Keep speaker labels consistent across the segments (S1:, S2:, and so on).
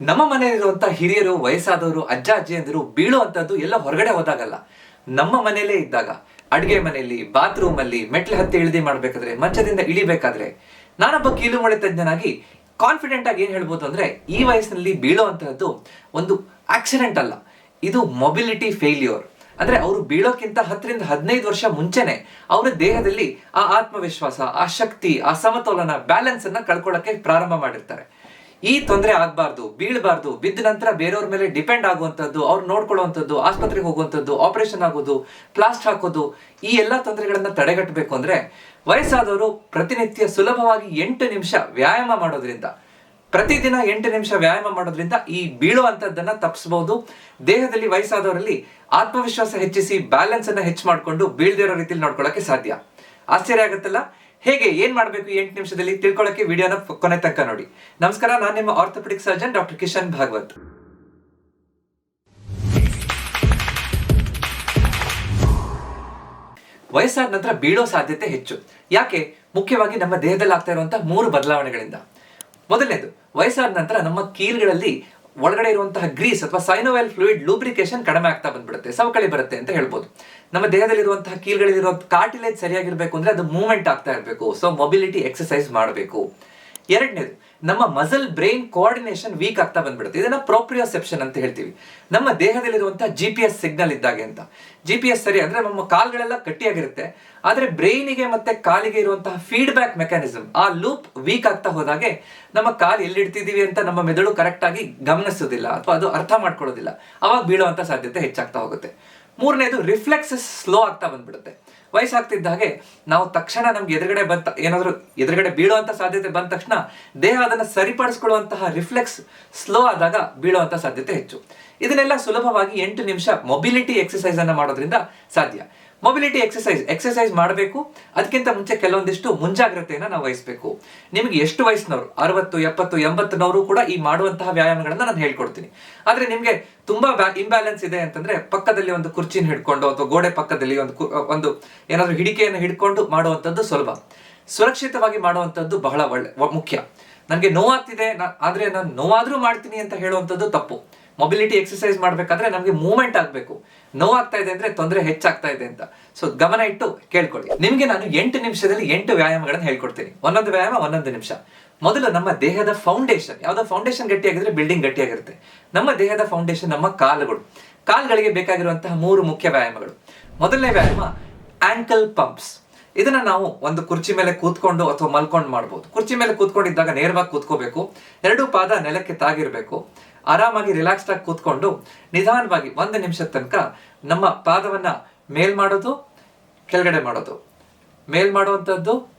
S1: ನಮ್ಮ ಮನೆಯಲ್ಲಿರುವಂತ ಹಿರಿಯರು, ವಯಸ್ಸಾದವರು, ಅಜ್ಜ ಅಜ್ಜಿಯಂದಿರು ಬೀಳುವಂತದ್ದು ಎಲ್ಲ ಹೊರಗಡೆ ಹೋದಾಗಲ್ಲ, ನಮ್ಮ ಮನೆಯಲ್ಲೇ ಇದ್ದಾಗ, ಅಡುಗೆ ಮನೆಯಲ್ಲಿ, ಬಾತ್ರೂಮ್ ಅಲ್ಲಿ, ಮೆಟ್ಲು ಹತ್ತಿ ಇಳಿದಿ ಮಾಡ್ಬೇಕಾದ್ರೆ, ಮಂಚದಿಂದ ಇಳಿಬೇಕಾದ್ರೆ, ನಾನೊಬ್ಬ ಕೀಲುಮೊಳೆ ತಜ್ಞನಾಗಿ ಕಾನ್ಫಿಡೆಂಟ್ ಆಗಿ ಏನ್ ಹೇಳ್ಬೋದು ಅಂದ್ರೆ, ಈ ವಯಸ್ಸಿನಲ್ಲಿ ಬೀಳುವಂತಹದ್ದು ಒಂದು ಆಕ್ಸಿಡೆಂಟ್ ಅಲ್ಲ, ಇದು ಮೊಬಿಲಿಟಿ ಫೇಲ್ಯೂರ್. ಅಂದ್ರೆ ಅವರು ಬೀಳೋಕ್ಕಿಂತ 10ರಿಂದ 15 ವರ್ಷ ಮುಂಚೆನೆ ಅವರ ದೇಹದಲ್ಲಿ ಆ ಆತ್ಮವಿಶ್ವಾಸ, ಆ ಶಕ್ತಿ, ಆ ಸಮತೋಲನ, ಬ್ಯಾಲೆನ್ಸ್ ಅನ್ನ ಕಳ್ಕೊಳ್ಳಕ್ಕೆ ಪ್ರಾರಂಭ ಮಾಡಿರ್ತಾರೆ. ಈ ತೊಂದರೆ ಆಗ್ಬಾರ್ದು, ಬೀಳಬಾರ್ದು, ಬಿದ್ದ ನಂತರ ಬೇರೆಯವ್ರ ಮೇಲೆ ಡಿಪೆಂಡ್ ಆಗುವಂಥದ್ದು, ಅವ್ರು ನೋಡ್ಕೊಳ್ಳುವಂಥದ್ದು, ಆಸ್ಪತ್ರೆಗೆ ಹೋಗುವಂಥದ್ದು, ಆಪರೇಷನ್ ಆಗೋದು, ಪ್ಲಾಸ್ಟರ್ ಹಾಕೋದು, ಈ ಎಲ್ಲ ತೊಂದರೆಗಳನ್ನ ತಡೆಗಟ್ಟಬೇಕು ಅಂದ್ರೆ ವಯಸ್ಸಾದವರು ಪ್ರತಿನಿತ್ಯ ಸುಲಭವಾಗಿ 8 ನಿಮಿಷ ವ್ಯಾಯಾಮ ಮಾಡೋದ್ರಿಂದ, ಪ್ರತಿದಿನ 8 ನಿಮಿಷ ವ್ಯಾಯಾಮ ಮಾಡೋದ್ರಿಂದ ಈ ಬೀಳುವಂತದ್ದನ್ನ ತಪ್ಪಿಸಬಹುದು. ದೇಹದಲ್ಲಿ ವಯಸ್ಸಾದವರಲ್ಲಿ ಆತ್ಮವಿಶ್ವಾಸ ಹೆಚ್ಚಿಸಿ ಬ್ಯಾಲೆನ್ಸ್ ಅನ್ನ ಹೆಚ್ಚು ಮಾಡಿಕೊಂಡು ಬೀಳದೇ ಇರೋ ರೀತಿಯಲ್ಲಿ ನೋಡ್ಕೊಳ್ಳೋಕೆ ಸಾಧ್ಯ. ಆಶ್ಚರ್ಯ ಆಗುತ್ತಲ್ಲ? ಹೇಗೆ ಏನ್ ಮಾಡಬೇಕು ಈ 8 ನಿಮಿಷದಲ್ಲಿ ತಿಳ್ಕೊಳ್ಳೋಕೆ ವಿಡಿಯೋನ ಕೊನೆ ತನಕ ನೋಡಿ. ನಮಸ್ಕಾರ, ನಾನು ನಿಮ್ಮ orthopaedic surgeon doctor Kishan Bhagwat. ವಯಸ್ಸಾದ ನಂತರ ಬೀಳೋ ಸಾಧ್ಯತೆ ಹೆಚ್ಚು. ಯಾಕೆ? ಮುಖ್ಯವಾಗಿ ನಮ್ಮ ದೇಹದಲ್ಲಿ ಆಗ್ತಾ ಇರುವಂತಹ 3 ಬದಲಾವಣೆಗಳಿಂದ. ಮೊದಲನೇದು, ವಯಸ್ಸಾದ ನಂತರ ನಮ್ಮ ಕೀಲ್ಗಳಲ್ಲಿ ಒಳಗಡೆ ಇರುವಂತಹ ಗ್ರೀಸ್ ಅಥವಾ ಸೈನೋವೆಲ್ ಫ್ಲೂಯಿಡ್ ಲೂಬ್ರಿಕೇಶನ್ ಕಡಿಮೆ ಆಗ್ತಾ ಬಂದ್ಬಿಡುತ್ತೆ, ಸವಕಳಿ ಬರುತ್ತೆ ಅಂತ ಹೇಳ್ಬೋದು. ನಮ್ಮ ದೇಹದಲ್ಲಿರುವಂತಹ ಕೀಲ್ಗಳಲ್ಲಿರೋ ಕಾರ್ಟಿಲೇಜ್ ಸರಿಯಾಗಿರ್ಬೇಕು ಅಂದ್ರೆ ಅದು ಮೂವ್ಮೆಂಟ್ ಆಗ್ತಾ ಇರಬೇಕು. ಸೊ ಮೊಬಿಲಿಟಿ ಎಕ್ಸರ್ಸೈಸ್ ಮಾಡಬೇಕು. ಎರಡನೇದು, ನಮ್ಮ ಮಸಲ್ ಬ್ರೈನ್ ಕೋಆರ್ಡಿನೇಷನ್ ವೀಕ್ ಆಗ್ತಾ ಬಂದ್ಬಿಡುತ್ತೆ. ಇದನ್ನ ಪ್ರೋಪ್ರಿಯೋಸೆಪ್ಷನ್ ಅಂತ ಹೇಳ್ತೀವಿ. ನಮ್ಮ ದೇಹದಲ್ಲಿರುವಂತಹ GPS ಸಿಗ್ನಲ್ ಇದ್ದಾಗೆ ಅಂತ. GPS ಸರಿ ಅಂದ್ರೆ ನಮ್ಮ ಕಾಲ್ಗಳೆಲ್ಲ ಗಟ್ಟಿಯಾಗಿರುತ್ತೆ, ಆದ್ರೆ ಬ್ರೈನಿಗೆ ಮತ್ತೆ ಕಾಲಿಗೆ ಇರುವಂತಹ ಫೀಡ್ಬ್ಯಾಕ್ ಮೆಕ್ಯಾನಿಸಮ್, ಆ ಲೂಪ್ ವೀಕ್ ಆಗ್ತಾ ಹೋದಾಗೆ ನಮ್ಮ ಕಾಲು ಎಲ್ಲಿಡ್ತಿದೀವಿ ಅಂತ ನಮ್ಮ ಮೆದುಳು ಕರೆಕ್ಟ್ ಆಗಿ ಗಮನಿಸೋದಿಲ್ಲ ಅಥವಾ ಅದು ಅರ್ಥ ಮಾಡ್ಕೊಳ್ಳೋದಿಲ್ಲ. ಅವಾಗ ಬೀಳುವಂತ ಸಾಧ್ಯತೆ ಹೆಚ್ಚಾಗ್ತಾ ಹೋಗುತ್ತೆ. ಮೂರನೇದು, ರಿಫ್ಲೆಕ್ಸಸ್ ಸ್ಲೋ ಆಗ್ತಾ ಬಂದ್ಬಿಡುತ್ತೆ. ವಯಸ್ಸಾಗ್ತಿದ್ದ ಹಾಗೆ ನಾವು ತಕ್ಷಣ ನಮ್ಗೆ ಏನಾದ್ರೂ ಎದುರುಗಡೆ ಬೀಳುವಂತ ಸಾಧ್ಯತೆ ಬಂದ ತಕ್ಷಣ ದೇಹ ಅದನ್ನ ಸರಿಪಡಿಸ್ಕೊಳ್ಳುವಂತಹ ರಿಫ್ಲೆಕ್ಸ್ ಸ್ಲೋ ಆದಾಗ ಬೀಳುವಂತ ಸಾಧ್ಯತೆ ಹೆಚ್ಚು. ಇದನ್ನೆಲ್ಲ ಸುಲಭವಾಗಿ 8 ನಿಮಿಷ ಮೊಬಿಲಿಟಿ ಎಕ್ಸರ್ಸೈಸ್ ಅನ್ನ ಮಾಡೋದ್ರಿಂದ ಸಾಧ್ಯ. ಮೊಬಿಲಿಟಿ ಎಕ್ಸರ್ಸೈಸ್ ಮಾಡಬೇಕು. ಅದಕ್ಕಿಂತ ಮುಂಚೆ ಕೆಲವೊಂದಿಷ್ಟು ಮುಂಜಾಗ್ರತೆಯನ್ನ ನಾವು ವಹಿಸಬೇಕು. ನಿಮಗೆ ಎಷ್ಟು ವಯಸ್ಸಿನವರು, 60, 70, 80ನವರು ಕೂಡ ಈ ಮಾಡುವಂತಹ ವ್ಯಾಯಾಮಗಳನ್ನ ನಾನು ಹೇಳ್ಕೊಡ್ತೀನಿ. ಆದ್ರೆ ನಿಮ್ಗೆ ತುಂಬಾ ಇಂಬ್ಯಾಲೆನ್ಸ್ ಇದೆ ಅಂತಂದ್ರೆ ಪಕ್ಕದಲ್ಲಿ ಒಂದು ಕುರ್ಚಿನ ಹಿಡ್ಕೊಂಡು ಅಥವಾ ಗೋಡೆ ಪಕ್ಕದಲ್ಲಿ ಒಂದು ಏನಾದ್ರೂ ಹಿಡಿಕೆಯನ್ನು ಹಿಡ್ಕೊಂಡು ಮಾಡುವಂಥದ್ದು ಸುಲಭ. ಸುರಕ್ಷಿತವಾಗಿ ಮಾಡುವಂಥದ್ದು ಬಹಳ ಮುಖ್ಯ. ನನಗೆ ನೋವಾಗ್ತಿದೆ ಆದ್ರೆ ನಾನು ನೋವಾದ್ರೂ ಮಾಡ್ತೀನಿ ಅಂತ ಹೇಳುವಂಥದ್ದು ತಪ್ಪು. ಮೊಬಿಲಿಟಿ ಎಕ್ಸರ್ಸೈಸ್ ಮಾಡ್ಬೇಕಾದ್ರೆ ನಮ್ಗೆ ಮೂವ್ಮೆಂಟ್ ಆಗ್ಬೇಕು. ನೋವಾಗ್ತಾ ಇದೆ ಅಂದ್ರೆ ತೊಂದರೆ ಹೆಚ್ಚಾಗ್ತಾ ಇದೆ ಅಂತ. ಸೊ ಗಮನ ಇಟ್ಟು ಕೇಳ್ಕೊಳ್ಳಿ. ನಿಮ್ಗೆ ನಾನು 8 ನಿಮಿಷದಲ್ಲಿ 8 ವ್ಯಾಯಾಮಗಳನ್ನ ಹೇಳ್ಕೊಡ್ತೀನಿ. ಒಂದೊಂದು ವ್ಯಾಯಾಮ 1 ನಿಮಿಷ. ಮೊದಲು ನಮ್ಮ ದೇಹದ ಫೌಂಡೇಶನ್. ಯಾವ್ದೋ ಫೌಂಡೇಶನ್ ಗಟ್ಟಿಯಾಗಿದ್ರೆ ಬಿಲ್ಡಿಂಗ್ ಗಟ್ಟಿಯಾಗಿರುತ್ತೆ. ನಮ್ಮ ದೇಹದ ಫೌಂಡೇಶನ್ ನಮ್ಮ ಕಾಲುಗಳಿಗೆ ಬೇಕಾಗಿರುವಂತಹ 3 ಮುಖ್ಯ ವ್ಯಾಯಾಮಗಳು. ಮೊದಲನೇ ವ್ಯಾಯಾಮ ಆಂಕಲ್ ಪಂಪ್ಸ್. ಇದನ್ನ ನಾವು ಒಂದು ಕುರ್ಚಿ ಮೇಲೆ ಕೂತ್ಕೊಂಡು ಅಥವಾ ಮಲ್ಕೊಂಡು ಮಾಡಬಹುದು. ಕುರ್ಚಿ ಮೇಲೆ ಕೂತ್ಕೊಂಡಿದ್ದಾಗ ನೇರವಾಗಿ ಕೂತ್ಕೋಬೇಕು. 2 ಪಾದ ನೆಲಕ್ಕೆ ತಾಗಿರ್ಬೇಕು. ಆರಾಮಾಗಿ ರಿಲ್ಯಾಕ್ಸ್ಡ್ ಆಗಿ ಕೂತ್ಕೊಂಡು ನಿಧಾನವಾಗಿ 1 ನಿಮಿಷದ ತನಕ ನಮ್ಮ ಪಾದವನ್ನ ಮೇಲ್ ಮಾಡೋದು, ಕೆಳಗಡೆ ಮಾಡೋದು, ಮೇಲ್ ಮಾಡುವಂಥದ್ದು,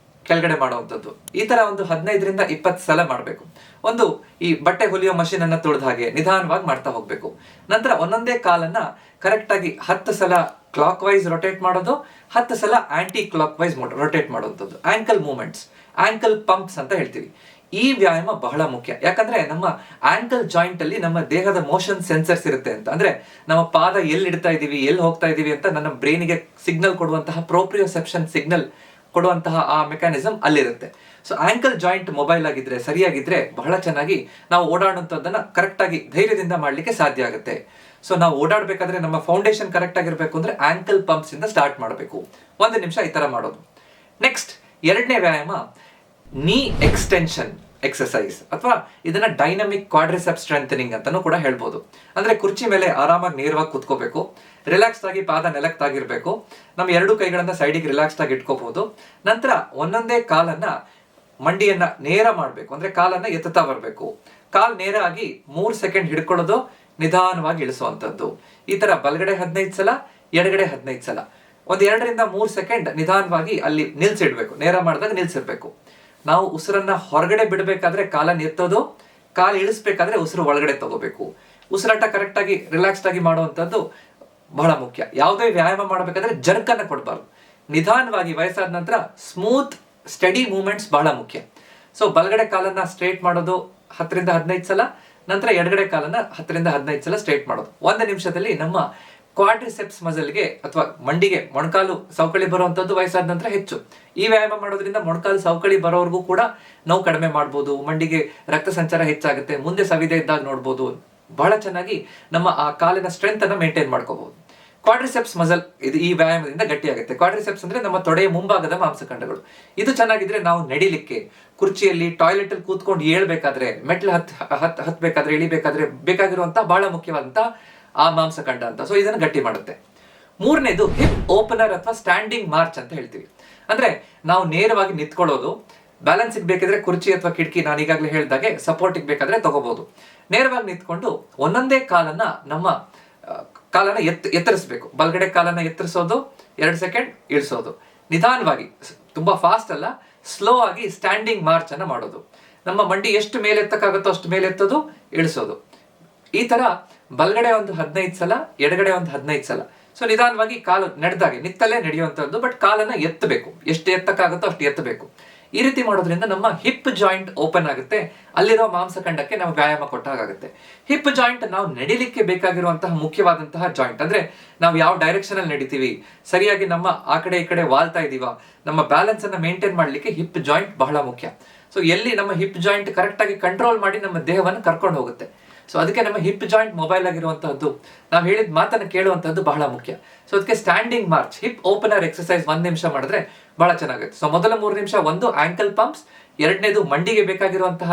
S1: ಕೆಳಗಡೆ ಮಾಡುವಂಥದ್ದು, ಈ ತರ ಒಂದು 15ರಿಂದ 20 ಸಲ ಮಾಡಬೇಕು. ಒಂದು ಈ ಬಟ್ಟೆ ಹೊಲಿಯೋ ಮಷೀನ್ ಅನ್ನ ತೊಳೆದ ಹಾಗೆ ನಿಧಾನವಾಗಿ ಮಾಡ್ತಾ ಹೋಗ್ಬೇಕು. ನಂತರ ಒಂದೊಂದೇ ಕಾಲನ್ನ ಕರೆಕ್ಟ್ ಆಗಿ 10 ಸಲ ಕ್ಲಾಕ್ ವೈಸ್ ರೊಟೇಟ್ ಮಾಡೋದು, 10 ಸಲ ಆಂಟಿ ಕ್ಲಾಕ್ ವೈಸ್ ರೊಟೇಟ್ ಮಾಡುವಂಥದ್ದು. ಆಂಕಲ್ ಮೂವ್ಮೆಂಟ್ಸ್, ಆಂಕಲ್ ಪಂಪ್ಸ್ ಅಂತ ಹೇಳ್ತೀವಿ. ಈ ವ್ಯಾಯಾಮ ಬಹಳ ಮುಖ್ಯ. ಯಾಕಂದ್ರೆ ನಮ್ಮ ಆಂಕಲ್ ಜಾಯಿಂಟ್ ಅಲ್ಲಿ ನಮ್ಮ ದೇಹದ ಮೋಷನ್ ಸೆನ್ಸರ್ಸ್ ಇರುತ್ತೆ ಅಂತ. ಅಂದ್ರೆ ನಮ್ಮ ಪಾದ ಎಲ್ಲಿ ಇಡ್ತಾ ಇದೀವಿ, ಎಲ್ಲಿ ಹೋಗ್ತಾ ಇದೀವಿ ಅಂತ ನನ್ನ ಬ್ರೈನಿಗೆ ಸಿಗ್ನಲ್ ಕೊಡುವಂತಹ ಪ್ರೋಪ್ರಿಯೋಸೆಪ್ಷನ್ ಸಿಗ್ನಲ್ ಕೊಡುವಂತಹ ಆ ಮೆಕ್ಯಾನಿಸಮ್ ಅಲ್ಲಿರುತ್ತೆ. ಸೊ ಆಂಕಲ್ ಜಾಯಿಂಟ್ ಮೊಬೈಲ್ ಆಗಿದ್ರೆ, ಸರಿಯಾಗಿದ್ರೆ ಬಹಳ ಚೆನ್ನಾಗಿ ನಾವು ಓಡಾಡುವಂಥದ್ದನ್ನ ಕರೆಕ್ಟ್ ಆಗಿ ಧೈರ್ಯದಿಂದ ಮಾಡ್ಲಿಕ್ಕೆ ಸಾಧ್ಯ ಆಗುತ್ತೆ. ಸೊ ನಾವು ಓಡಾಡ್ಬೇಕಾದ್ರೆ ನಮ್ಮ ಫೌಂಡೇಶನ್ ಕರೆಕ್ಟ್ ಆಗಿರ್ಬೇಕು ಅಂದ್ರೆ ಆಂಕಲ್ ಪಂಪ್ಸ್ ಇಂದ ಸ್ಟಾರ್ಟ್ ಮಾಡಬೇಕು. 1 ನಿಮಿಷ ಈ ತರ ಮಾಡೋದು. ನೆಕ್ಸ್ಟ್, ಎರಡನೇ ವ್ಯಾಯಾಮ ನೀ ಎಕ್ಸ್ಟೆನ್ಷನ್ ಎಕ್ಸರ್ಸೈಸ್ ಅಥವಾ ಇದನ್ನ ಡೈನಮಿಕ್ ಕ್ವಾಡ್ರಿಸೆಪ್ಸ್ ಸ್ಟ್ರೆಂಥನಿಂಗ್ ಅಂತಾನೂ ಕೂಡ ಹೇಳ್ಬೋದು. ಅಂದ್ರೆ ಕುರ್ಚಿ ಮೇಲೆ ಆರಾಮಾಗಿ ನೇರವಾಗಿ ಕೂತ್ಕೋಬೇಕು. ರಿಲ್ಯಾಕ್ಸ್ಡ್ ಆಗಿ ಪಾದ ನೆಲಕ್ಕೆ ತಾಗಿರ್ಬೇಕು. ನಮ್ಮ 2 ಕೈಗಳನ್ನ ಸೈಡಿಗೆ ರಿಲ್ಯಾಕ್ಸ್ಡ್ ಆಗಿ ಇಟ್ಕೋಬಹುದು. ನಂತರ ಒಂದೊಂದೇ ಕಾಲನ್ನ ಮಂಡಿಯನ್ನ ನೇರ ಮಾಡಬೇಕು. ಅಂದ್ರೆ ಕಾಲನ್ನ ಎತ್ತುತ್ತಾ ಬರಬೇಕು. ಕಾಲ್ ನೇರ ಆಗಿ 3 ಸೆಕೆಂಡ್ ಹಿಡ್ಕೊಳ್ಳೋದು, ನಿಧಾನವಾಗಿ ಇಳಿಸುವಂಥದ್ದು. ಈ ತರ ಬಲಗಡೆ 15 ಸಲ, ಎಡಗಡೆ 15 ಸಲ, 2ರಿಂದ 3 ಸೆಕೆಂಡ್ ನಿಧಾನವಾಗಿ ಅಲ್ಲಿ ನಿಲ್ಸಿಡ್ಬೇಕು. ನೇರ ಮಾಡಿದಾಗ ನಿಲ್ಸಿರ್ಬೇಕು. ನಾವು ಉಸಿರನ್ನ ಹೊರಗಡೆ ಬಿಡಬೇಕಾದ್ರೆ ಕಾಲನ್ನ ಎತ್ತೋದು, ಕಾಲು ಇಳಿಸ್ಬೇಕಾದ್ರೆ ಉಸಿರು ಒಳಗಡೆ ತಗೋಬೇಕು. ಉಸಿರಾಟ ಕರೆಕ್ಟ್ ಆಗಿ ರಿಲ್ಯಾಕ್ಸ್ಡ್ ಆಗಿ ಮಾಡುವಂಥದ್ದು ಬಹಳ ಮುಖ್ಯ. ಯಾವುದೇ ವ್ಯಾಯಾಮ ಮಾಡಬೇಕಾದ್ರೆ ಜರ್ಕ್ ಅನ್ನ ಕೊಡಬಾರ್ದು. ನಿಧಾನವಾಗಿ ವಯಸ್ಸಾದ ನಂತರ ಸ್ಮೂತ್ ಸ್ಟಡಿ ಮೂವ್ಮೆಂಟ್ಸ್ ಬಹಳ ಮುಖ್ಯ. ಸೊ ಬಲಗಡೆ ಕಾಲನ್ನ ಸ್ಟ್ರೇಟ್ ಮಾಡೋದು 10ರಿಂದ 15 ಸಲ, ನಂತರ ಎಡಗಡೆ ಕಾಲನ್ನ 10ರಿಂದ 15 ಸಲ ಸ್ಟ್ರೇಟ್ ಮಾಡೋದು. 1 ನಿಮಿಷದಲ್ಲಿ ನಮ್ಮ ಕ್ವಾಡ್ರಿಸೆಪ್ಸ್ ಮಸಲ್ಗೆ ಅಥವಾ ಮಂಡಿಗೆ ಮೊಣಕಾಲು ಸವಕಳಿ ಬರುವಂತದ್ದು ವಯಸ್ಸಾದ ನಂತರ ಹೆಚ್ಚು. ಈ ವ್ಯಾಯಾಮ ಮಾಡೋದ್ರಿಂದ ಮೊಣಕಾಲು ಸವಕಳಿ ಬರೋವರೆಗೂ ಕೂಡ ನೋವು ಕಡಿಮೆ ಮಾಡ್ಬೋದು, ಮಂಡಿಗೆ ರಕ್ತ ಸಂಚಾರ ಹೆಚ್ಚಾಗುತ್ತೆ, ಮುಂದೆ ಸವಿದೆ ಇದ್ದಾಗ ನೋಡ್ಬೋದು, ಬಹಳ ಚೆನ್ನಾಗಿ ನಮ್ಮ ಆ ಕಾಲಿನ ಸ್ಟ್ರೆಂತ್ ಅನ್ನ ಮೇಂಟೈನ್ ಮಾಡ್ಕೋಬಹುದು. ಕ್ವಾಡ್ರಿಸೆಪ್ಸ್ ಮಸಲ್ ಇದು ಈ ವ್ಯಾಯಾಮದಿಂದ ಗಟ್ಟಿಯಾಗುತ್ತೆ. ಕ್ವಾಡ್ರಿಸೆಪ್ಸ್ ಅಂದ್ರೆ ನಮ್ಮ ತೊಡೆಯ ಮುಂಭಾಗದ ಮಾಂಸಖಂಡಗಳು. ಇದು ಚೆನ್ನಾಗಿದ್ರೆ ನಾವು ನಡಿಲಿಕ್ಕೆ, ಕುರ್ಚಿಯಲ್ಲಿ, ಟಾಯ್ಲೆಟ್ ಅಲ್ಲಿ ಕೂತ್ಕೊಂಡು ಏಳ್ಬೇಕಾದ್ರೆ, ಮೆಟ್ಲು ಹತ್ಬೇಕಾದ್ರೆ, ಇಳಿಬೇಕಾದ್ರೆ ಬೇಕಾಗಿರುವಂತಹ ಬಹಳ ಮುಖ್ಯವಾದಂತಹ ಆ ಮಾಂಸಖಂಡ ಅಂತ. ಸೊ ಇದನ್ನು ಗಟ್ಟಿ ಮಾಡುತ್ತೆ. ಮೂರನೇದು ಹಿಪ್ ಓಪನರ್ ಅಥವಾ ಸ್ಟ್ಯಾಂಡಿಂಗ್ ಮಾರ್ಚ್ ಅಂತ ಹೇಳ್ತೀವಿ. ಅಂದ್ರೆ ನಾವು ನೇರವಾಗಿ ನಿಂತ್ಕೊಳ್ಳೋದು, ಬ್ಯಾಲೆನ್ಸ್ ಬೇಕಿದ್ರೆ ಕುರ್ಚಿ ಅಥವಾ ಕಿಟಕಿ, ನಾನು ಈಗಾಗಲೇ ಹೇಳಿದಾಗೆ ಸಪೋರ್ಟಿಗೆ ಬೇಕಾದ್ರೆ ತಗೋಬಹುದು. ನೇರವಾಗಿ ನಿಂತ್ಕೊಂಡು ಒಂದೊಂದೇ ಕಾಲನ್ನ ಕಾಲನ್ನ ಎತ್ತರಿಸಬೇಕು. ಬಲಗಡೆ ಕಾಲನ್ನ ಎತ್ತರಿಸೋದು, 2 ಸೆಕೆಂಡ್ ಇಳಿಸೋದು, ನಿಧಾನವಾಗಿ, ತುಂಬಾ ಫಾಸ್ಟ್ ಅಲ್ಲ, ಸ್ಲೋ ಆಗಿ ಸ್ಟ್ಯಾಂಡಿಂಗ್ ಮಾರ್ಚ್ ಅನ್ನ ಮಾಡೋದು. ನಮ್ಮ ಮಂಡಿ ಎಷ್ಟು ಮೇಲೆ ಎತ್ತಕ್ಕಾಗುತ್ತೋ ಅಷ್ಟು ಮೇಲೆ ಎತ್ತೋದು, ಇಳಿಸೋದು. ಈ ತರ ಬಲಗಡೆ ಒಂದು 15 ಸಲ, ಎಡಗಡೆ ಒಂದು 15 ಸಲ. ಸೊ ನಿಧಾನವಾಗಿ ಕಾಲು ನಡೆದಾಗೆ, ನಿತ್ತಲ್ಲೇ ನಡೆಯುವಂತದ್ದು, ಬಟ್ ಕಾಲನ್ನ ಎತ್ತಬೇಕು, ಎಷ್ಟು ಎತ್ತಕ್ಕಾಗುತ್ತೋ ಅಷ್ಟು ಎತ್ತಬೇಕು. ಈ ರೀತಿ ಮಾಡೋದ್ರಿಂದ ನಮ್ಮ ಹಿಪ್ ಜಾಯಿಂಟ್ ಓಪನ್ ಆಗುತ್ತೆ, ಅಲ್ಲಿರೋ ಮಾಂಸಖಂಡಕ್ಕೆ ನಾವು ವ್ಯಾಯಾಮ ಕೊಟ್ಟಾಗುತ್ತೆ. ಹಿಪ್ ಜಾಯಿಂಟ್ ನಾವು ನಡಿಲಿಕ್ಕೆ ಬೇಕಾಗಿರುವಂತಹ ಮುಖ್ಯವಾದಂತಹ ಜಾಯಿಂಟ್. ಅಂದ್ರೆ ನಾವು ಯಾವ ಡೈರೆಕ್ಷನ್ ಅಲ್ಲಿ ನಡಿತೀವಿ, ಸರಿಯಾಗಿ ನಮ್ಮ ಆ ಕಡೆ ಈ ಕಡೆ ವಾಲ್ತಾ ಇದೀವ, ನಮ್ಮ ಬ್ಯಾಲೆನ್ಸ್ ಅನ್ನ ಮೇಂಟೈನ್ ಮಾಡ್ಲಿಕ್ಕೆ ಹಿಪ್ ಜಾಯಿಂಟ್ ಬಹಳ ಮುಖ್ಯ. ಸೊ ಎಲ್ಲಿ ನಮ್ಮ ಹಿಪ್ ಜಾಯಿಂಟ್ ಕರೆಕ್ಟ್ ಆಗಿ ಕಂಟ್ರೋಲ್ ಮಾಡಿ ನಮ್ಮ ದೇಹವನ್ನು ಕರ್ಕೊಂಡು ಹೋಗುತ್ತೆ. ಸೊ ಅದಕ್ಕೆ ನಮ್ಮ ಹಿಪ್ ಜಾಯಿಂಟ್ ಮೊಬೈಲ್ ಆಗಿರುವಂತಹದ್ದು, ನಾವು ಹೇಳಿದ ಮಾತನ್ನು ಕೇಳುವಂತಹದ್ದು ಬಹಳ ಮುಖ್ಯ. ಸೊ ಅದಕ್ಕೆ standing March, hip opener exercise 1 ನಿಮಿಷ ಮಾಡಿದ್ರೆ ಬಹಳ ಚೆನ್ನಾಗುತ್ತೆ. ಸೊ ಮೊದಲ 3 ನಿಮಿಷ ಒಂದು ಆಂಕಲ್ ಪಂಪ್ಸ್, ಎರಡನೇದು ಮಂಡಿಗೆ ಬೇಕಾಗಿರುವಂತಹ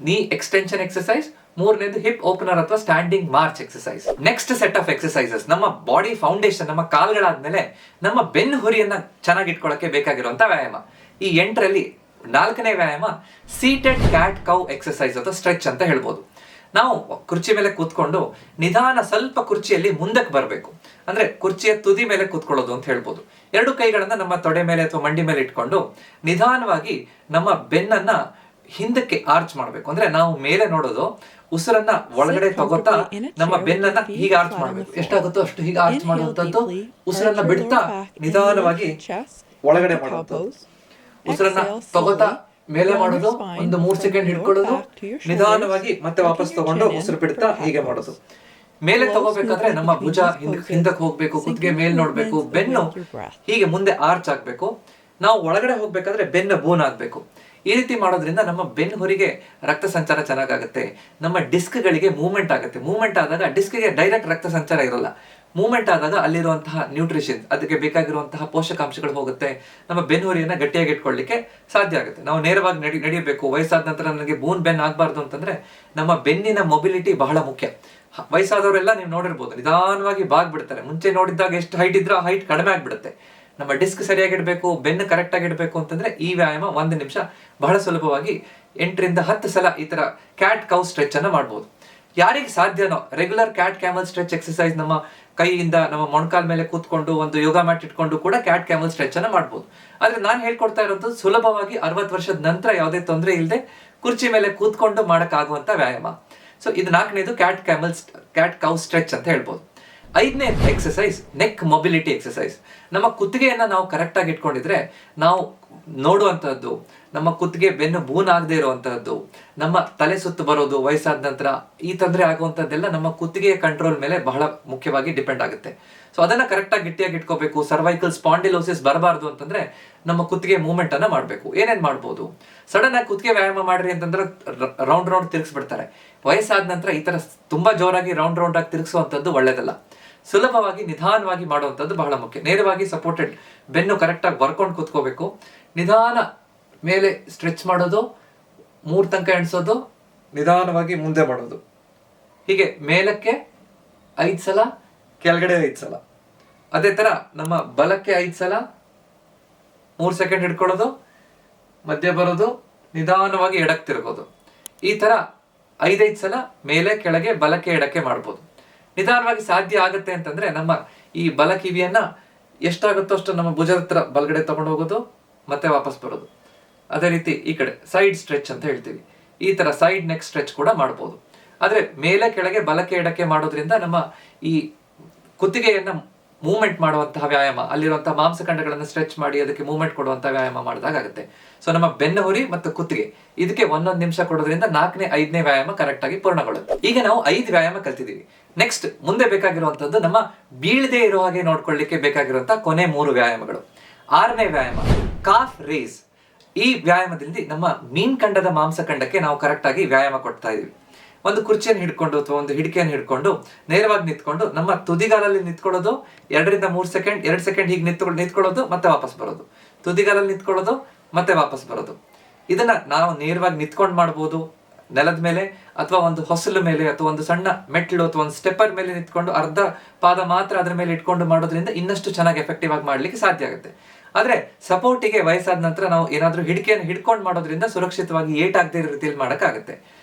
S1: ನೀ ಎಕ್ಸ್ಟೆನ್ಷನ್ ಎಕ್ಸರ್ಸೈಸ್, ಮೂರನೇದು ಹಿಪ್ ಓಪನರ್ ಅಥವಾ standing March exercise. Next set of exercises, ನಮ್ಮ ಬಾಡಿ ಫೌಂಡೇಶನ್, ನಮ್ಮ ಕಾಲ್ಗಳಾದ್ಮೇಲೆ ನಮ್ಮ ಬೆನ್ನು ಹುರಿಯನ್ನ ಚೆನ್ನಾಗಿ ಇಟ್ಕೊಳ್ಳೋಕೆ ಬೇಕಾಗಿರುವಂತಹ ವ್ಯಾಯಾಮ. ಈ 8ರಲ್ಲಿ 4ನೇ ವ್ಯಾಯಾಮ ಸೀಟೆಡ್ ಕ್ಯಾಟ್ ಕೌ ಎಕ್ಸರ್ಸೈಸ್ ಅಥವಾ ಸ್ಟ್ರೆಚ್ ಅಂತ ಹೇಳ್ಬೋದು. ನಾವು ಕುರ್ಚಿ ಮೇಲೆ ಕೂತ್ಕೊಂಡು ನಿಧಾನ ಸ್ವಲ್ಪ ಕುರ್ಚಿಯಲ್ಲಿ ಮುಂದಕ್ಕೆ ಬರಬೇಕು. ಅಂದ್ರೆ ಕುರ್ಚಿಯ ತುದಿ ಮೇಲೆ ಕೂತ್ಕೊಳ್ಳೋದು ಅಂತ ಹೇಳ್ಬೋದು. 2 ಕೈಗಳನ್ನ ನಮ್ಮ ತೊಡೆ ಮೇಲೆ ಅಥವಾ ಮಂಡಿ ಮೇಲೆ ಇಟ್ಕೊಂಡು ನಿಧಾನವಾಗಿ ನಮ್ಮ ಬೆನ್ನನ್ನ ಹಿಂದಕ್ಕೆ ಆರ್ಚ್ ಮಾಡಬೇಕು. ಅಂದ್ರೆ ನಾವು ಮೇಲೆ ನೋಡೋದು, ಉಸಿರನ್ನ ಒಳಗಡೆ ತಗೋತಾ ನಮ್ಮ ಬೆನ್ನನ್ನ ಹೀಗೆ ಆರ್ಚ್ ಮಾಡಬೇಕು. ಎಷ್ಟಾಗುತ್ತೋ ಅಷ್ಟು ಹೀಗೆ ಆರ್ಚ್ ಮಾಡುವಂತದ್ದು. ಉಸಿರನ್ನ ಬಿಡ್ತಾ ನಿಧಾನವಾಗಿ ಒಳಗಡೆ ಮಾಡೋದು. ಉಸಿರನ್ನ ತಗೋತಾ ಮೇಲೆ ಮಾಡೋದು, ಒಂದು 3 ಸೆಕೆಂಡ್ ಹಿಡ್ಕೊಳ್ಳೋದು, ನಿಧಾನವಾಗಿ ಮತ್ತೆ ವಾಪಸ್ ತಗೊಂಡು ಉಸಿರು ಬಿಡ್ತಾ ಹೀಗೆ ಮಾಡೋದು. ಮೇಲೆ ತಗೋಬೇಕಾದ್ರೆ ನಮ್ಮ ಭುಜ ಹಿಂದಕ್ಕೆ ಹೋಗ್ಬೇಕು, ಕುತ್ತಿಗೆ ಮೇಲ್ ನೋಡ್ಬೇಕು, ಬೆನ್ನು ಹೀಗೆ ಮುಂದೆ ಆರ್ಚ್ ಆಗ್ಬೇಕು. ನಾವು ಒಳಗಡೆ ಹೋಗ್ಬೇಕಾದ್ರೆ ಬೆನ್ನು ಬೋನ್ ಆಗ್ಬೇಕು. ಈ ರೀತಿ ಮಾಡೋದ್ರಿಂದ ನಮ್ಮ ಬೆನ್ನು ಹೊರಿಗೆ ರಕ್ತ ಸಂಚಾರ ಚೆನ್ನಾಗಾಗುತ್ತೆ, ನಮ್ಮ ಡಿಸ್ಕ್ಗಳಿಗೆ ಮೂವ್ಮೆಂಟ್ ಆಗುತ್ತೆ. ಮೂವ್ಮೆಂಟ್ ಆದಾಗ ಡಿಸ್ಕ್ಗೆ ಡೈರೆಕ್ಟ್ ರಕ್ತ ಸಂಚಾರ ಇರೋಲ್ಲ. ಮೂವ್ಮೆಂಟ್ ಆದಾಗ ಅಲ್ಲಿರುವಂತಹ ನ್ಯೂಟ್ರಿಷನ್, ಅದಕ್ಕೆ ಬೇಕಾಗಿರುವಂತಹ ಪೋಷಕಾಂಶಗಳು ಹೋಗುತ್ತೆ, ನಮ್ಮ ಬೆನ್ನುಹುರಿಯನ್ನ ಗಟ್ಟಿಯಾಗಿ ಇಟ್ಕೊಳ್ಳಿಕ್ಕೆ ಸಾಧ್ಯ ಆಗುತ್ತೆ. ನಾವು ನೇರವಾಗಿ ನಡೆಯಬೇಕು. ವಯಸ್ಸಾದ ನಂತರ ನನಗೆ ಬೋನ್ ಬೆನ್ ಆಗಬಾರ್ದು ಅಂತಂದ್ರೆ ನಮ್ಮ ಬೆನ್ನಿನ ಮೊಬಿಲಿಟಿ ಬಹಳ ಮುಖ್ಯ. ವಯಸ್ಸಾದವರೆಲ್ಲ ನೀವು ನೋಡಿರ್ಬೋದು, ನಿಧಾನವಾಗಿ ಬಾಗ್ಬಿಡ್ತಾರೆ. ಮುಂಚೆ ನೋಡಿದಾಗ ಎಷ್ಟು ಹೈಟ್ ಇದ್ರೂ ಆ ಹೈಟ್ ಕಡಿಮೆ ಆಗ್ಬಿಡುತ್ತೆ. ನಮ್ಮ ಡಿಸ್ಕ್ ಸರಿಯಾಗಿಡ್ಬೇಕು, ಬೆನ್ನು ಕರೆಕ್ಟ್ ಆಗಿ ಇಡಬೇಕು ಅಂತಂದ್ರೆ ಈ ವ್ಯಾಯಾಮ 1 ನಿಮಿಷ ಬಹಳ ಸುಲಭವಾಗಿ 8ರಿಂದ 10 ಸಲ ಈ ತರ ಕ್ಯಾಟ್ ಕೌ ಸ್ಟ್ರೆಚ್ ಅನ್ನ ಮಾಡ್ಬೋದು. ಯಾರಿಗೆ ಸಾಧ್ಯನೋ regular cat camel stretch exercise ನಮ್ಮ ಕೈಯಿಂದ ನಮ್ಮ ಮೊಣಕಾಲ್ ಮೇಲೆ ಕೂತ್ಕೊಂಡು ಒಂದು ಯೋಗ ಮ್ಯಾಟ್ ಇಟ್ಕೊಂಡು ಕೂಡ ಕ್ಯಾಟ್ ಕ್ಯಾಮಲ್ ಸ್ಟ್ರೆಚ್ ಅನ್ನ ಮಾಡ್ಬೋದು. ಆದ್ರೆ ನಾನು ಹೇಳ್ಕೊಡ್ತಾ ಇರೋದು ಸುಲಭವಾಗಿ 60 ವರ್ಷದ ನಂತರ ಯಾವುದೇ ತೊಂದರೆ ಇಲ್ಲದೆ ಕುರ್ಚಿ ಮೇಲೆ ಕೂತ್ಕೊಂಡು ಮಾಡಕ್ ಆಗುವಂತ ವ್ಯಾಯಾಮ. ಸೊ ಇದು 4ನೇದು ಕ್ಯಾಟ್ ಕೌ ಸ್ಟ್ರೆಚ್ ಅಂತ ಹೇಳ್ಬೋದು. 5ನೇ ಎಕ್ಸರ್ಸೈಸ್ ನೆಕ್ ಮೊಬಿಲಿಟಿ ಎಕ್ಸರ್ಸೈಸ್. ನಮ್ಮ ಕುತ್ತಿಗೆಯನ್ನ ನಾವು ಕರೆಕ್ಟ್ ಆಗಿ ಇಟ್ಕೊಂಡಿದ್ರೆ ನಾವು ನೋಡುವಂತಹದ್ದು, ನಮ್ಮ ಕುತ್ತಿಗೆ ಬೆನ್ನು ಬೂನ್ ಆಗದೆ ಇರುವಂತಹದ್ದು, ನಮ್ಮ ತಲೆ ಸುತ್ತು ಬರೋದು, ವಯಸ್ಸಾದ ನಂತರ ಈ ತೊಂದರೆ ಆಗುವಂತದ್ದೆಲ್ಲ ನಮ್ಮ ಕುತ್ತಿಗೆಯ ಕಂಟ್ರೋಲ್ ಮೇಲೆ ಬಹಳ ಮುಖ್ಯವಾಗಿ ಡಿಪೆಂಡ್ ಆಗುತ್ತೆ. ಸೊ ಅದನ್ನ ಕರೆಕ್ಟ್ ಆಗಿ ಗಟ್ಟಿಯಾಗಿ ಇಟ್ಕೋಬೇಕು. ಸರ್ವೈಕಲ್ ಸ್ಪಾಂಡಿಲೋಸಿಸ್ ಬರಬಾರ್ದು ಅಂತಂದ್ರೆ ನಮ್ಮ ಕುತ್ತಿಗೆ ಮೂವ್ಮೆಂಟ್ ಅನ್ನ ಮಾಡಬೇಕು. ಏನೇನ್ ಮಾಡ್ಬೋದು? ಸಡನ್ ಆಗಿ ಕುತ್ತಿಗೆ ವ್ಯಾಯಾಮ ಮಾಡ್ರಿ ಅಂತಂದ್ರೆ ರೌಂಡ್ ತಿರುಗಿಸ್ಬಿಡ್ತಾರೆ. ವಯಸ್ಸಾದ ನಂತರ ಈ ತರ ತುಂಬಾ ಜೋರಾಗಿ ರೌಂಡ್ ಆಗಿ ತಿರುಗಿಸುವಂತದ್ದು ಒಳ್ಳೇದಲ್ಲ. ಸುಲಭವಾಗಿ ನಿಧಾನವಾಗಿ ಮಾಡುವಂಥದ್ದು ಬಹಳ ಮುಖ್ಯ. ನೇರವಾಗಿ ಸಪೋರ್ಟೆಡ್ ಬೆನ್ನು ಕರೆಕ್ಟ್ ಆಗಿ ಬರ್ಕೊಂಡು ಕೂತ್ಕೋಬೇಕು. ನಿಧಾನ ಮೇಲೆ ಸ್ಟ್ರೆಚ್ ಮಾಡೋದು, 3 ತನಕ ಎಣಿಸೋದು, ನಿಧಾನವಾಗಿ ಮುಂದೆ ಮಾಡೋದು. ಹೀಗೆ ಮೇಲಕ್ಕೆ 5 ಸಲ, ಕೆಳಗಡೆ 5 ಸಲ. ಅದೇ ತರ ನಮ್ಮ ಬಲಕ್ಕೆ 5 ಸಲ, 3 ಸೆಕೆಂಡ್ ಹಿಡ್ಕೊಳ್ಳೋದು, ಮಧ್ಯ ಬರೋದು, ನಿಧಾನವಾಗಿ ಎಡಕ್ಕೆ ತಿರುಗೋದು. ಈ ತರ 5 ಸಲ ಮೇಲೆ ಕೆಳಗೆ ಬಲಕ್ಕೆ ಎಡಕ್ಕೆ ಮಾಡ್ಬೋದು. ನಿಧಾನವಾಗಿ ಸಾಧ್ಯ ಆಗುತ್ತೆ ಅಂತಂದ್ರೆ ನಮ್ಮ ಈ ಬಲ ಕಿವಿಯನ್ನ ಎಷ್ಟಾಗುತ್ತೋ ಅಷ್ಟು ನಮ್ಮ ಭುಜದ ಹತ್ರ ಬಲಗಡೆ ತಗೊಂಡು ಹೋಗೋದು, ಮತ್ತೆ ವಾಪಸ್ ಬರೋದು. ಅದೇ ರೀತಿ ಈ ಕಡೆ ಸೈಡ್ ಸ್ಟ್ರೆಚ್ ಅಂತ ಹೇಳ್ತೀವಿ. ಈ ತರ ಸೈಡ್ ನೆಕ್ ಸ್ಟ್ರೆಚ್ ಕೂಡ ಮಾಡ್ಬೋದು. ಆದ್ರೆ ಮೇಲೆ ಕೆಳಗೆ ಬಲಕ್ಕೆ ಎಡಕ್ಕೆ ಮಾಡೋದ್ರಿಂದ ನಮ್ಮ ಈ ಕುತ್ತಿಗೆಯನ್ನ ಮೂವ್ಮೆಂಟ್ ಮಾಡುವಂತಹ ವ್ಯಾಯಾಮ, ಅಲ್ಲಿರುವಂತಹ ಮಾಂಸಖಂಡಗಳನ್ನು ಸ್ಟ್ರೆಚ್ ಮಾಡಿ ಅದಕ್ಕೆ ಮೂವ್ಮೆಂಟ್ ಕೊಡುವಂತಹ ವ್ಯಾಯಾಮ ಮಾಡಿದಾಗ ಆಗುತ್ತೆ. ಸೊ ನಮ್ಮ ಬೆನ್ನಹುರಿ ಮತ್ತು ಕುತ್ತಿಗೆ ಇದಕ್ಕೆ 1 ನಿಮಿಷ ಕೊಡೋದ್ರಿಂದ 4ನೇ 5ನೇ ವ್ಯಾಯಾಮ ಕರೆಕ್ಟ್ ಆಗಿ ಪೂರ್ಣಗೊಳ್ಳುತ್ತೆ. ಈಗ ನಾವು 5 ವ್ಯಾಯಾಮ ಕಲ್ತಿದೀವಿ. ನೆಕ್ಸ್ಟ್ ಮುಂದೆ ಬೇಕಾಗಿರುವಂತದ್ದು ನಮ್ಮ ಬೀಳದೆ ಇರೋ ಹಾಗೆ ನೋಡ್ಕೊಳ್ಳಿಕ್ಕೆ ಬೇಕಾಗಿರುವಂತಹ ಕೊನೆ 3 ವ್ಯಾಯಾಮಗಳು. 6ನೇ ವ್ಯಾಯಾಮ ಕಾಫ್ ರೇಸ್. ಈ ವ್ಯಾಯಾಮದಲ್ಲಿ ನಮ್ಮ ಮೀನ್ಖಂಡದ ಮಾಂಸಖಂಡಕ್ಕೆ ನಾವು ಕರೆಕ್ಟ್ ಆಗಿ ವ್ಯಾಯಾಮ ಕೊಡ್ತಾ ಇದೀವಿ. ಒಂದು ಕುರ್ಚಿಯನ್ನು ಹಿಡ್ಕೊಂಡು ಅಥವಾ ಒಂದು ಹಿಡಿಕೆಯನ್ನು ಹಿಡ್ಕೊಂಡು ನೇರವಾಗಿ ನಿಂತ್ಕೊಂಡು ನಮ್ಮ ತುದಿಗಾಲಲ್ಲಿ ನಿಂತ್ಕೊಳ್ಳೋದು 2 ರಿಂದ 3 ಸೆಕೆಂಡ್, 2 ಸೆಕೆಂಡ್ ಹೀಗೆ ನಿಂತ್ಕೊಳ್ಳೋದು ಮತ್ತೆ ವಾಪಸ್ ಬರೋದು, ತುದಿಗಾಲಲ್ಲಿ ನಿಂತ್ಕೊಳ್ಳೋದು ಮತ್ತೆ ವಾಪಸ್ ಬರೋದು. ಇದನ್ನ ನಾವು ನೇರವಾಗಿ ನಿಂತ್ಕೊಂಡು ಮಾಡ್ಬೋದು ನೆಲದ ಮೇಲೆ, ಅಥವಾ ಒಂದು ಹೊಸಲು ಮೇಲೆ, ಅಥವಾ ಒಂದು ಸಣ್ಣ ಮೆಟ್ಲು ಅಥವಾ ಒಂದು ಸ್ಟೆಪ್ಪರ್ ಮೇಲೆ ನಿಂತ್ಕೊಂಡು ಅರ್ಧ ಪಾದ ಮಾತ್ರ ಅದ್ರ ಮೇಲೆ ಇಟ್ಕೊಂಡು ಮಾಡೋದ್ರಿಂದ ಇನ್ನಷ್ಟು ಚೆನ್ನಾಗಿ ಎಫೆಕ್ಟಿವ್ ಆಗಿ ಮಾಡ್ಲಿಕ್ಕೆ ಸಾಧ್ಯ ಆಗುತ್ತೆ. ಆದ್ರೆ ಸಪೋರ್ಟಿಗೆ ವಯಸ್ಸಾದ ನಂತರ ನಾವು ಏನಾದ್ರೂ ಹಿಡಿಕೆಯನ್ನು ಹಿಡ್ಕೊಂಡು ಮಾಡೋದ್ರಿಂದ ಸುರಕ್ಷಿತವಾಗಿ ಏಟಾಗದೇ ಇರೋ ರೀತಿಯಲ್ಲಿ ಮಾಡಕ್ಕಾಗತ್ತೆ.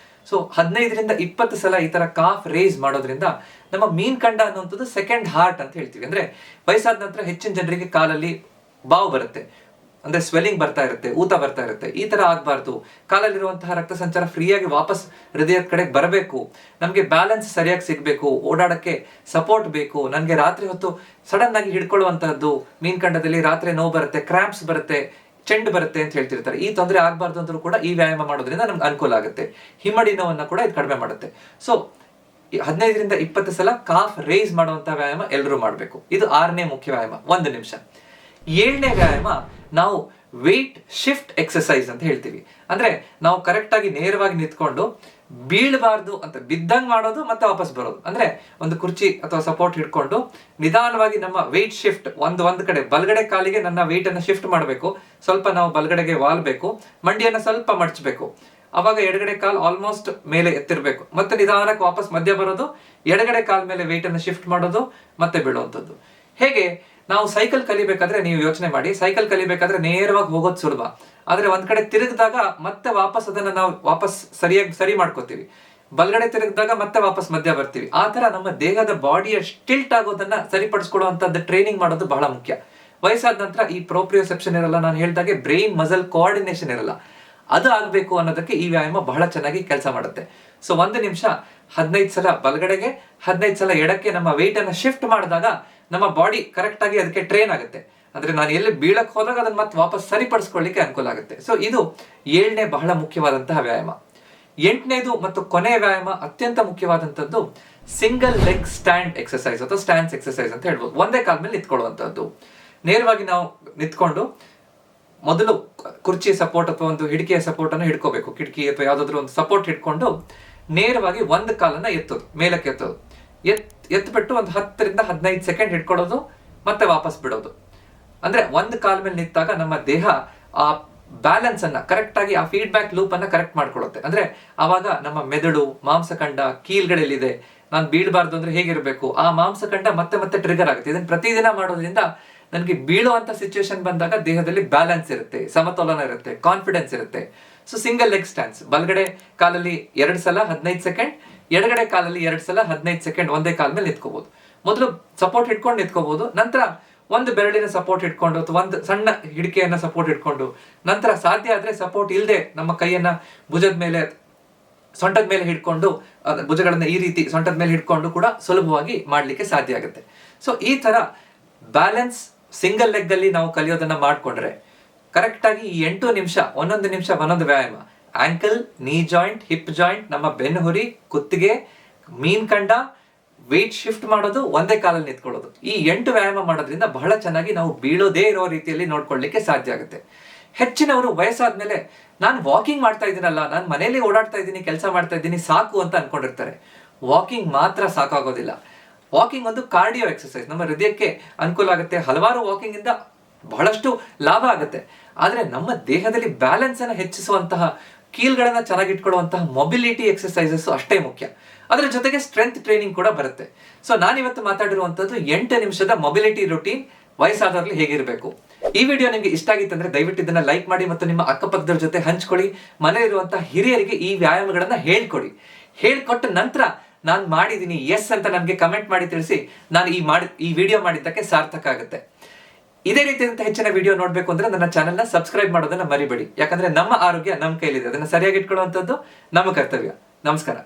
S1: ಸೊ 15 ರಿಂದ 20 ಸಲ ಈ ತರ ಕಾಫ್ ರೇಸ್ ಮಾಡೋದ್ರಿಂದ ನಮ್ಮ ಮೀನ್ಖಂಡ ಅನ್ನುವಂಥದ್ದು ಸೆಕೆಂಡ್ ಹಾರ್ಟ್ ಅಂತ ಹೇಳ್ತೀವಿ. ಅಂದ್ರೆ ವಯಸ್ಸಾದ ನಂತರ ಹೆಚ್ಚಿನ ಜನರಿಗೆ ಕಾಲಲ್ಲಿ ಬಾವು ಬರುತ್ತೆ, ಅಂದ್ರೆ ಸ್ವೆಲ್ಲಿಂಗ್ ಬರ್ತಾ ಇರುತ್ತೆ, ಊತ ಬರ್ತಾ ಇರುತ್ತೆ. ಈ ತರ ಆಗ್ಬಾರ್ದು. ಕಾಲಲ್ಲಿರುವಂತಹ ರಕ್ತ ಸಂಚಾರ ಫ್ರೀಯಾಗಿ ವಾಪಸ್ ಹೃದಯದ ಕಡೆ ಬರಬೇಕು, ನಮ್ಗೆ ಬ್ಯಾಲೆನ್ಸ್ ಸರಿಯಾಗಿ ಸಿಗ್ಬೇಕು, ಓಡಾಡಕ್ಕೆ ಸಪೋರ್ಟ್ ಬೇಕು. ನನ್ಗೆ ರಾತ್ರಿ ಹೊತ್ತು ಸಡನ್ ಆಗಿ ಹಿಡ್ಕೊಳ್ಳುವಂತಹದ್ದು, ಮೀನ್ಖಂಡದಲ್ಲಿ ರಾತ್ರಿ ನೋವು ಬರುತ್ತೆ, ಕ್ರಾಂಪ್ಸ್ ಬರುತ್ತೆ, ಚೆಂಡು ಬರುತ್ತೆ ಅಂತ ಹೇಳ್ತಿರ್ತಾರೆ. ಈ ತೊಂದರೆ ಆಗ್ಬಾರ್ದು ಅಂದ್ರೂ ಕೂಡ ಈ ವ್ಯಾಯಾಮ ಮಾಡೋದ್ರಿಂದ ನಮ್ಗೆ ಅನುಕೂಲ ಆಗುತ್ತೆ. ಹಿಮ್ಮಡಿ ನೋವನ್ನ ಕೂಡ ಇದು ಕಡಿಮೆ ಮಾಡುತ್ತೆ. ಸೊ 15 ರಿಂದ 20 ಸಲ ಕಾಫ್ ರೇಸ್ ಮಾಡುವಂತಹ ವ್ಯಾಯಾಮ ಎಲ್ಲರೂ ಮಾಡಬೇಕು. ಇದು 6ನೇ ಮುಖ್ಯ ವ್ಯಾಯಾಮ, 1 ನಿಮಿಷ. 7ನೇ ವ್ಯಾಯಾಮ ನಾವು ವೇಟ್ ಶಿಫ್ಟ್ ಎಕ್ಸರ್ಸೈಸ್ ಅಂತ ಹೇಳ್ತೀವಿ. ಅಂದ್ರೆ ನಾವು ಕರೆಕ್ಟ್ ಆಗಿ ನೇರವಾಗಿ ನಿಂತ್ಕೊಂಡು ಬೀಳಬಾರ್ದು ಅಂತ ಬಿದ್ದಂಗ್ ಮಾಡೋದು ಮತ್ತೆ ವಾಪಸ್ ಬರೋದು. ಅಂದ್ರೆ ಒಂದು ಕುರ್ಚಿ ಅಥವಾ ಸಪೋರ್ಟ್ ಹಿಡ್ಕೊಂಡು ನಿಧಾನವಾಗಿ ನಮ್ಮ ವೇಟ್ ಶಿಫ್ಟ್ ಒಂದ್ ಕಡೆ ಬಲಗಡೆ ಕಾಲಿಗೆ ನನ್ನ ವೇಟ್ ಅನ್ನ ಶಿಫ್ಟ್ ಮಾಡಬೇಕು, ಸ್ವಲ್ಪ ನಾವು ಬಲಗಡೆಗೆ ವಾಲ್ಬೇಕು, ಮಂಡಿಯನ್ನ ಸ್ವಲ್ಪ ಮಡಚಬೇಕು. ಅವಾಗ ಎಡಗಡೆ ಕಾಲ್ ಆಲ್ಮೋಸ್ಟ್ ಮೇಲೆ ಎತ್ತಿರ್ಬೇಕು, ಮತ್ತೆ ನಿಧಾನಕ್ಕೆ ವಾಪಸ್ ಮಧ್ಯ ಬರೋದು, ಎಡಗಡೆ ಕಾಲ್ ಮೇಲೆ ವೇಟ್ ಅನ್ನು ಶಿಫ್ಟ್ ಮಾಡೋದು, ಮತ್ತೆ ಬೀಳುವಂಥದ್ದು. ಹೇಗೆ ನಾವು ಸೈಕಲ್ ಕಲಿಬೇಕಾದ್ರೆ ನೀವು ಯೋಚನೆ ಮಾಡಿ, ಸೈಕಲ್ ಕಲಿಬೇಕಾದ್ರೆ ನೇರವಾಗಿ ಹೋಗೋದು ಸುಲಭ, ಆದ್ರೆ ಒಂದ್ ಕಡೆ ತಿರುಗಿದಾಗ ಮತ್ತೆ ವಾಪಸ್ ಅದನ್ನ ನಾವು ವಾಪಸ್ ಸರಿ ಮಾಡ್ಕೋತೀವಿ, ಬಲಗಡೆ ತಿರುಗಿದಾಗ ಮತ್ತೆ ವಾಪಸ್ ಮಧ್ಯ ಬರ್ತೀವಿ. ಆ ತರ ನಮ್ಮ ದೇಹದ ಬಾಡಿಯ ಸ್ಟಿಲ್ಟ್ ಆಗೋದನ್ನ ಸರಿಪಡಿಸ್ಕೊಳ್ಳುವಂತದ್ದು ಟ್ರೈನಿಂಗ್ ಮಾಡೋದು ಬಹಳ ಮುಖ್ಯ. ವಯಸ್ಸಾದ ನಂತರ ಈ ಪ್ರೋಪ್ರಿಯೋಸೆಪ್ಷನ್ ಇರಲ್ಲ, ನಾನು ಹೇಳಿದಾಗೆ ಬ್ರೈನ್ ಮಸಲ್ ಕೋಆರ್ಡಿನೇಷನ್ ಇರಲ್ಲ. ಅದು ಆಗ್ಬೇಕು ಅನ್ನೋದಕ್ಕೆ ಈ ವ್ಯಾಯಾಮ ಬಹಳ ಚೆನ್ನಾಗಿ ಕೆಲಸ ಮಾಡುತ್ತೆ. ಸೊ 1 ನಿಮಿಷ 15 ಸಲ ಬಲಗಡೆಗೆ 15 ಸಲ ಎಡಕ್ಕೆ ನಮ್ಮ ವೇಟ್ ಅನ್ನ ಶಿಫ್ಟ್ ಮಾಡಿದಾಗ ನಮ್ಮ ಬಾಡಿ ಕರೆಕ್ಟ್ ಆಗಿ ಅದಕ್ಕೆ ಟ್ರೈನ್ ಆಗುತ್ತೆ. ಅಂದ್ರೆ ನಾನು ಎಲ್ಲಿ ಬೀಳಕ್ ಹೋದಾಗ ಅದನ್ನ ಮತ್ತೆ ವಾಪಸ್ ಸರಿಪಡಿಸ್ಕೊಳ್ಳಿಕ್ಕೆ ಅನುಕೂಲ ಆಗುತ್ತೆ. ಸೊ ಇದು 7ನೇ ಬಹಳ ಮುಖ್ಯವಾದಂತಹ ವ್ಯಾಯಾಮ. 8ನೇದು ಮತ್ತು ಕೊನೆಯ ವ್ಯಾಯಾಮ ಅತ್ಯಂತ ಮುಖ್ಯವಾದಂತದ್ದು ಸಿಂಗಲ್ ಲೆಗ್ ಸ್ಟ್ಯಾಂಡ್ ಎಕ್ಸರ್ಸೈಸ್ ಅಥವಾ ಸ್ಟ್ಯಾನ್ಸ್ ಎಕ್ಸರ್ಸೈಸ್ ಅಂತ ಹೇಳ್ಬೋದು. ಒಂದೇ ಕಾಲ ಮೇಲೆ ನಿಂತ್ಕೊಳ್ಳುವಂತದ್ದು. ನೇರವಾಗಿ ನಾವು ನಿಂತ್ಕೊಂಡು ಮೊದಲು ಕುರ್ಚಿ ಸಪೋರ್ಟ್ ಅಥವಾ ಒಂದು ಹಿಡಿಕೆಯ ಸಪೋರ್ಟ್ ಅನ್ನು ಹಿಡ್ಕೋಬೇಕು, ಕಿಟಕಿ ಅಥವಾ ಯಾವ್ದಾದ್ರು ಒಂದು ಸಪೋರ್ಟ್ ಹಿಡ್ಕೊಂಡು ನೇರವಾಗಿ ಒಂದು ಕಾಲನ್ನ ಎತ್ತೋದು, ಮೇಲಕ್ಕೆ ಎತ್ತೋದು. ಎತ್ಬಿಟ್ಟು ಒಂದು 10 ರಿಂದ 15 ಸೆಕೆಂಡ್ ಹಿಡ್ಕೊಳ್ಳೋದು, ಮತ್ತೆ ವಾಪಸ್ ಬಿಡೋದು. ಅಂದ್ರೆ ಒಂದು ಕಾಲ ಮೇಲೆ ನಿಂತಾಗ ನಮ್ಮ ದೇಹ ಆ ಬ್ಯಾಲೆನ್ಸ್ ಅನ್ನ ಕರೆಕ್ಟ್ ಆಗಿ, ಆ ಫೀಡ್ಬ್ಯಾಕ್ ಲೂಪ್ ಅನ್ನ ಕರೆಕ್ಟ್ ಮಾಡ್ಕೊಳ್ಳುತ್ತೆ. ಅಂದ್ರೆ ಅವಾಗ ನಮ್ಮ ಮೆದುಳು, ಮಾಂಸಖಂಡ, ಕೀಲ್ಗಳೆಲ್ಲಿದೆ, ನಾನು ಬೀಳಬಾರ್ದು ಅಂದ್ರೆ ಹೇಗಿರ್ಬೇಕು, ಆ ಮಾಂಸಖಂಡ ಮತ್ತೆ ಮತ್ತೆ ಟ್ರಿಗರ್ ಆಗುತ್ತೆ. ಇದನ್ನ ಪ್ರತಿದಿನ ಮಾಡೋದ್ರಿಂದ ನನಗೆ ಬೀಳುವಂತ ಸಿಚುವೇಶನ್ ಬಂದಾಗ ದೇಹದಲ್ಲಿ ಬ್ಯಾಲೆನ್ಸ್ ಇರುತ್ತೆ, ಸಮತೋಲನ ಇರುತ್ತೆ, ಕಾನ್ಫಿಡೆನ್ಸ್ ಇರುತ್ತೆ. ಸೊ ಸಿಂಗಲ್ ಲೆಗ್ ಸ್ಟ್ಯಾನ್ಸ್, ಬಲಗಡೆ ಕಾಲಲ್ಲಿ 2 ಸಲ 15 ಸೆಕೆಂಡ್, ಎಡಗಡೆ ಕಾಲಲ್ಲಿ 2 ಸಲ 15 ಸೆಕೆಂಡ್ ಒಂದೇ ಕಾಲ ಮೇಲೆ ನಿಂತ್ಕೋಬಹುದು. ಮೊದಲು ಸಪೋರ್ಟ್ ಹಿಡ್ಕೊಂಡು ನಿಂತ್ಕೋಬಹುದು, ನಂತರ ಒಂದು ಬೆರಳಿನ ಸಪೋರ್ಟ್ ಇಟ್ಕೊಂಡು ಅಥವಾ ಒಂದು ಸಣ್ಣ ಹಿಡಿಕೆಯನ್ನ ಸಪೋರ್ಟ್ ಇಟ್ಕೊಂಡು, ನಂತರ ಸಾಧ್ಯ ಆದ್ರೆ ಸಪೋರ್ಟ್ ಇಲ್ಲದೆ ನಮ್ಮ ಕೈಯನ್ನ ಭುಜದ ಮೇಲೆ, ಸೊಂಟದ ಮೇಲೆ ಹಿಡ್ಕೊಂಡು, ಭುಜಗಳನ್ನ ಈ ರೀತಿ ಸೊಂಟದ ಮೇಲೆ ಹಿಡ್ಕೊಂಡು ಕೂಡ ಸುಲಭವಾಗಿ ಮಾಡ್ಲಿಕ್ಕೆ ಸಾಧ್ಯ ಆಗುತ್ತೆ. ಸೊ ಈ ತರ ಬ್ಯಾಲೆನ್ಸ್ ಸಿಂಗಲ್ ಲೆಗ್ ಅಲ್ಲಿ ನಾವು ಕಲಿಯೋದನ್ನ ಮಾಡ್ಕೊಂಡ್ರೆ ಕರೆಕ್ಟ್ ಆಗಿ ಈ 8 ನಿಮಿಷ, 1 ನಿಮಿಷ ಒಂದೊಂದು ವ್ಯಾಯಾಮ, ಆಂಕಲ್, ನೀ ಜಾಯಿಂಟ್, ಹಿಪ್ ಜಾಯಿಂಟ್, ನಮ್ಮ ಬೆನ್ನುಹುರಿ, ಕುತ್ತಿಗೆ, ಮೀನ್ಖಂಡ, ವೇಟ್ ಶಿಫ್ಟ್ ಮಾಡೋದು, ಒಂದೇ ಕಾಲಲ್ಲಿ ನಿಂತ್ಕೊಳ್ಳೋದು, ಈ 8 ವ್ಯಾಯಾಮ ಮಾಡೋದ್ರಿಂದ ಬಹಳ ಚೆನ್ನಾಗಿ ನಾವು ಬೀಳೋದೇ ಇರೋ ರೀತಿಯಲ್ಲಿ ನೋಡ್ಕೊಳ್ಳಿಕ್ಕೆ ಸಾಧ್ಯ ಆಗುತ್ತೆ. ಹೆಚ್ಚಿನವರು ವಯಸ್ಸಾದ್ಮೇಲೆ ನಾನು ವಾಕಿಂಗ್ ಮಾಡ್ತಾ ಇದ್ದೀನಲ್ಲ, ನಾನು ಮನೇಲಿ ಓಡಾಡ್ತಾ ಇದ್ದೀನಿ, ಕೆಲಸ ಮಾಡ್ತಾ ಇದ್ದೀನಿ, ಸಾಕು ಅಂತ ಅನ್ಕೊಂಡಿರ್ತಾರೆ. ವಾಕಿಂಗ್ ಮಾತ್ರ ಸಾಕಾಗೋದಿಲ್ಲ. ವಾಕಿಂಗ್ ಒಂದು ಕಾರ್ಡಿಯೋ ಎಕ್ಸರ್ಸೈಸ್, ನಮ್ಮ ಹೃದಯಕ್ಕೆ ಅನುಕೂಲ ಆಗುತ್ತೆ. ಹಲವಾರು ವಾಕಿಂಗ್ ಇಂದ ಬಹಳಷ್ಟು ಲಾಭ ಆಗುತ್ತೆ. ಆದ್ರೆ ನಮ್ಮ ದೇಹದಲ್ಲಿ ಬ್ಯಾಲೆನ್ಸ್ ಅನ್ನು ಹೆಚ್ಚಿಸುವಂತಹ, ಕೀಲ್ಗಳನ್ನ ಚೆನ್ನಾಗಿಟ್ಕೊಳ್ಳುವಂತಹ ಮೊಬಿಲಿಟಿ ಎಕ್ಸರ್ಸೈಸಸ್ ಅಷ್ಟೇ ಮುಖ್ಯ. ಅದರ ಜೊತೆಗೆ ಸ್ಟ್ರೆಂತ್ ಟ್ರೈನಿಂಗ್ ಕೂಡ ಬರುತ್ತೆ. ಸೊ ನಾನಿವತ್ತು ಮಾತಾಡಿರುವಂತದ್ದು 8 ನಿಮಿಷದ ಮೊಬಿಲಿಟಿ ರೂಟೀನ್ ವಯಸ್ಸಾದವರಲ್ಲಿ ಹೇಗಿರಬೇಕು. ಈ ವಿಡಿಯೋ ನಿಮಗೆ ಇಷ್ಟ ಆಗಿತ್ತಂದ್ರೆ ದಯವಿಟ್ಟು ಇದನ್ನ ಲೈಕ್ ಮಾಡಿ ಮತ್ತು ನಿಮ್ಮ ಅಕ್ಕಪಕ್ಕದವ್ರ ಜೊತೆ ಹಂಚ್ಕೊಳ್ಳಿ. ಮನೆಯಲ್ಲಿರುವಂತಹ ಹಿರಿಯರಿಗೆ ಈ ವ್ಯಾಯಾಮಗಳನ್ನ ಹೇಳ್ಕೊಡಿ. ಹೇಳ್ಕೊಟ್ಟ ನಂತರ ನಾನು ಮಾಡಿದೀನಿ ಎಸ್ ಅಂತ ನನಗೆ ಕಮೆಂಟ್ ಮಾಡಿ ತಿಳಿಸಿ. ನಾನು ಈ ವಿಡಿಯೋ ಮಾಡಿದ್ದಕ್ಕೆ ಸಾರ್ಥಕ ಆಗುತ್ತೆ. ಇದೇ ರೀತಿಯಾದಂತಹ ಹೆಚ್ಚಿನ ವಿಡಿಯೋ ನೋಡ್ಬೇಕು ಅಂದ್ರೆ ನನ್ನ ಚಾನೆಲ್ನ ಸಬ್ಸ್ಕ್ರೈಬ್ ಮಾಡೋದನ್ನ ಮರಿಬೇಡಿ. ಯಾಕಂದ್ರೆ ನಮ್ಮ ಆರೋಗ್ಯ ನಮ್ಮ ಕೈಲಿದೆ, ಅದನ್ನ ಸರಿಯಾಗಿ ಇಟ್ಕೊಳ್ಳುವಂಥದ್ದು ನಮ್ಮ ಕರ್ತವ್ಯ. ನಮಸ್ಕಾರ.